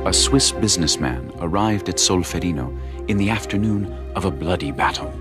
a Swiss businessman arrived at Solferino in the afternoon of a bloody battle.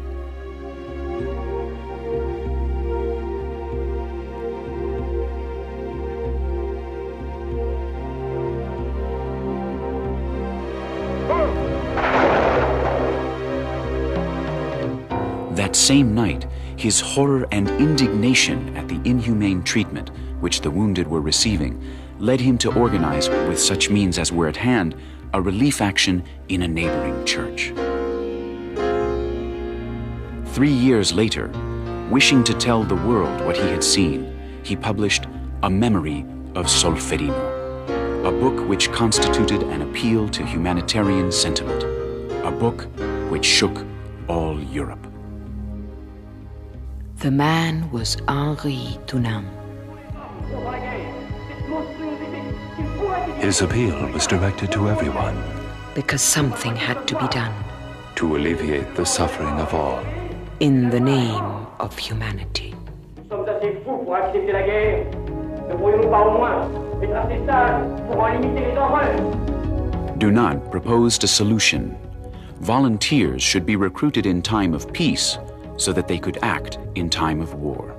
That same night, his horror and indignation at the inhumane treatment which the wounded were receiving led him to organize, with such means as were at hand, a relief action in a neighboring church. 3 years later, wishing to tell the world what he had seen, he published A Memory of Solferino, a book which constituted an appeal to humanitarian sentiment, a book which shook all Europe. The man was Henri Dunant. His appeal was directed to everyone. Because something had to be done. To alleviate the suffering of all. In the name of humanity. Dunant proposed a solution. Volunteers should be recruited in time of peace so that they could act in time of war.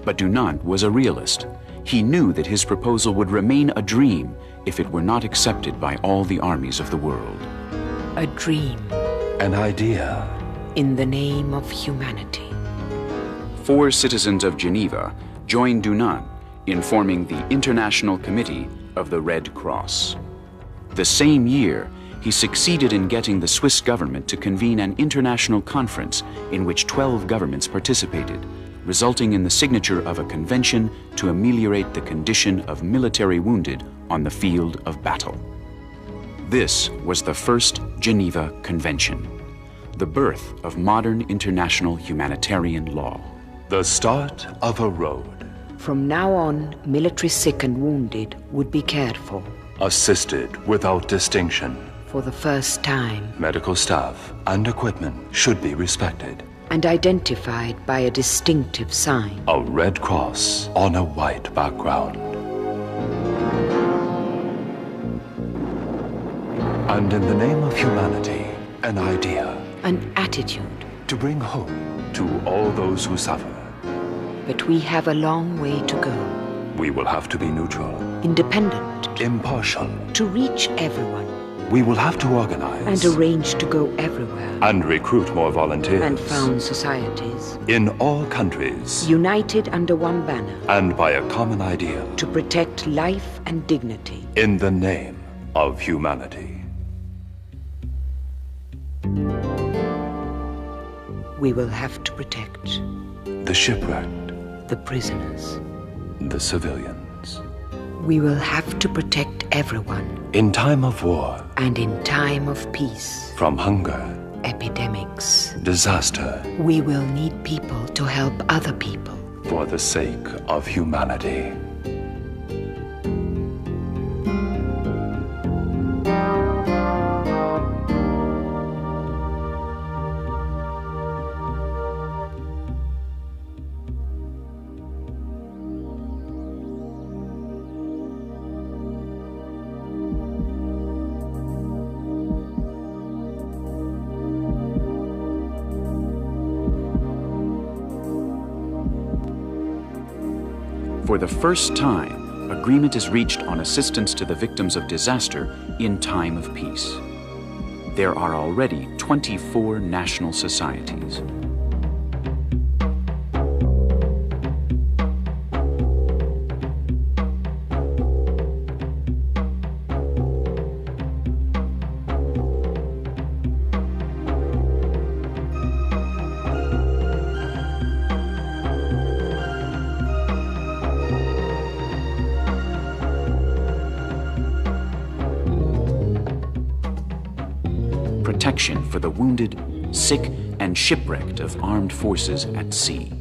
But Dunant was a realist. He knew that his proposal would remain a dream if it were not accepted by all the armies of the world. A dream. An idea. In the name of humanity. 4 citizens of Geneva joined Dunant in forming the International Committee of the Red Cross. The same year, he succeeded in getting the Swiss government to convene an international conference in which 12 governments participated, resulting in the signature of a convention to ameliorate the condition of military wounded on the field of battle. This was the first Geneva Convention, the birth of modern international humanitarian law. The start of a road. From now on, military sick and wounded would be cared for. Assisted without distinction. For the first time. Medical staff and equipment should be respected. And identified by a distinctive sign. A red cross on a white background. And in the name of humanity, an idea. An attitude. To bring hope to all those who suffer. But we have a long way to go. We will have to be neutral. Independent. Impartial. To reach everyone. We will have to organize. And arrange to go everywhere. And recruit more volunteers. And found societies. In all countries. United under one banner. And by a common ideal. To protect life and dignity. In the name of humanity. We will have to protect. The shipwrecked. The prisoners. The civilians. We will have to protect everyone. In time of war. And in time of peace. From hunger. Epidemics. Disaster. We will need people to help other people. For the sake of humanity. For the first time, agreement is reached on assistance to the victims of disaster in time of peace. There are already 24 national societies. Protection for the wounded, sick, and shipwrecked of armed forces at sea.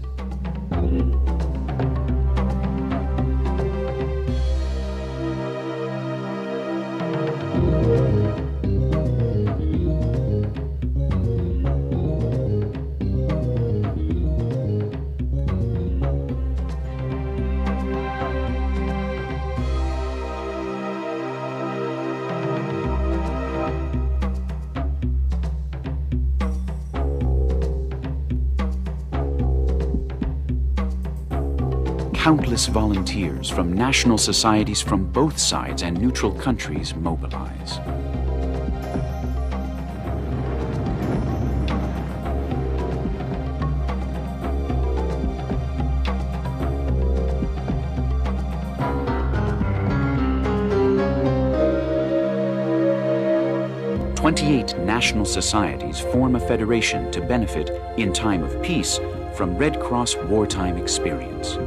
countless volunteers from national societies from both sides and neutral countries mobilize. "28 national societies form a federation to benefit, in time of peace, from Red Cross wartime experience.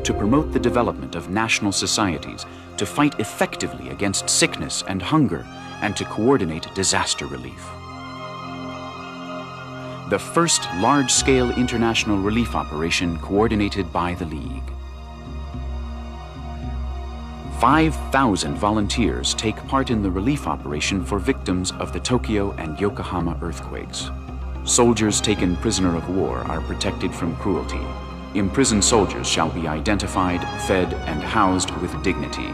To promote the development of national societies, to fight effectively against sickness and hunger, and to coordinate disaster relief. The first large-scale international relief operation coordinated by the League. 5,000 volunteers take part in the relief operation for victims of the Tokyo and Yokohama earthquakes. Soldiers taken prisoner of war are protected from cruelty. Imprisoned soldiers shall be identified, fed, and housed with dignity.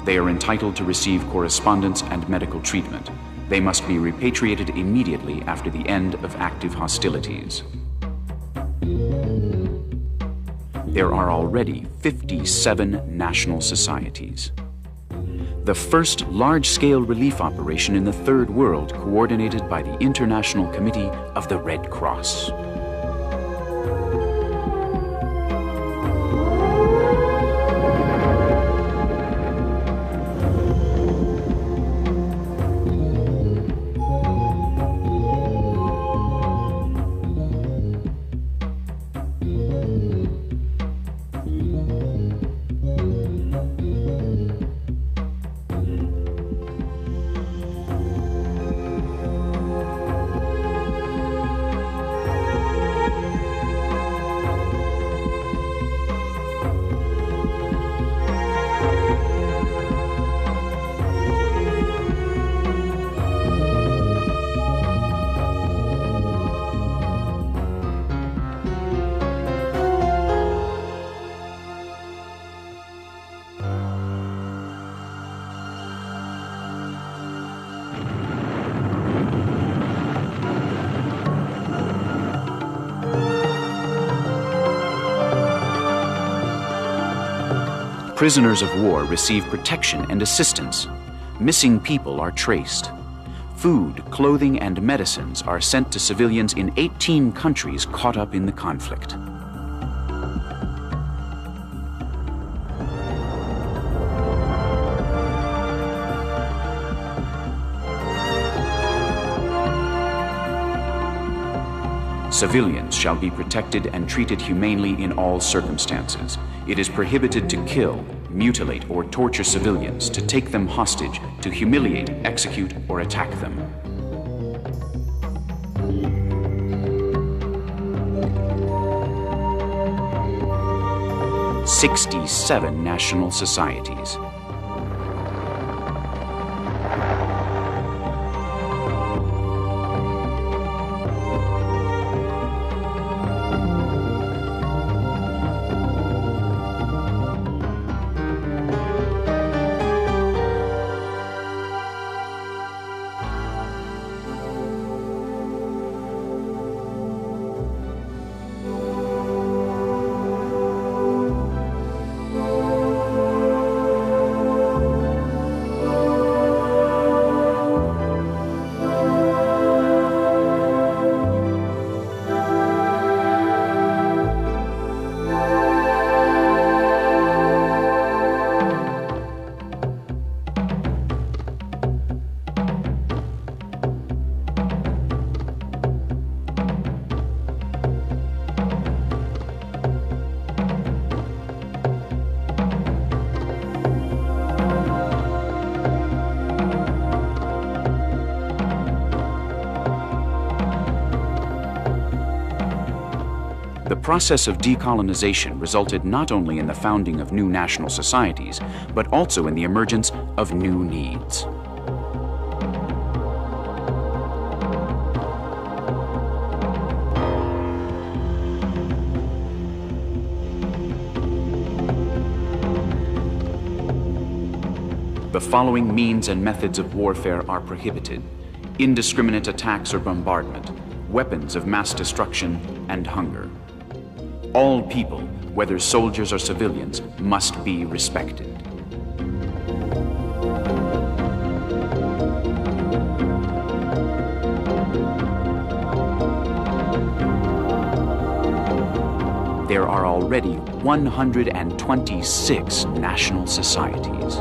They are entitled to receive correspondence and medical treatment. They must be repatriated immediately after the end of active hostilities. There are already 57 national societies. The first large-scale relief operation in the Third World coordinated by the International Committee of the Red Cross. Prisoners of war receive protection and assistance. Missing people are traced. Food, clothing, and medicines are sent to civilians in 18 countries caught up in the conflict. Civilians shall be protected and treated humanely in all circumstances. It is prohibited to kill, mutilate, or torture civilians, to take them hostage, to humiliate, execute, or attack them. "67 national societies. The process of decolonization resulted not only in the founding of new national societies, but also in the emergence of new needs. The following means and methods of warfare are prohibited: indiscriminate attacks or bombardment, weapons of mass destruction, and hunger. All people, whether soldiers or civilians, must be respected. There are already 126 national societies.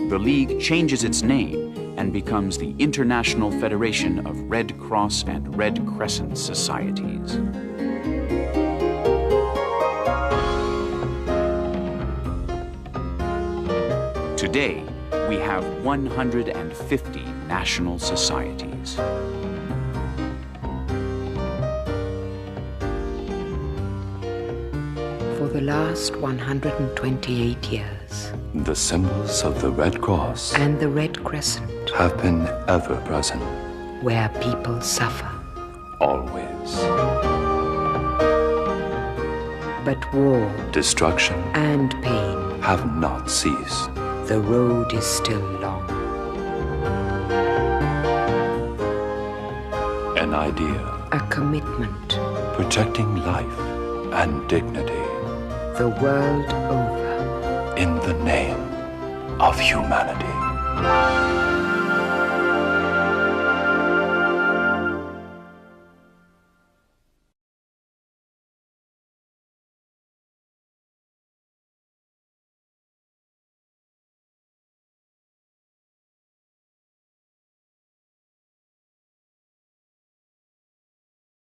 The League changes its name and becomes the International Federation of Red Cross and Red Crescent Societies. Today, we have 150 national societies. For the last 128 years, the symbols of the Red Cross and the Red Crescent have been ever present, where people suffer. always. But war Destruction and pain, have not ceased. the road is still long. An idea A commitment, protecting life and dignity the world over. in the name of humanity.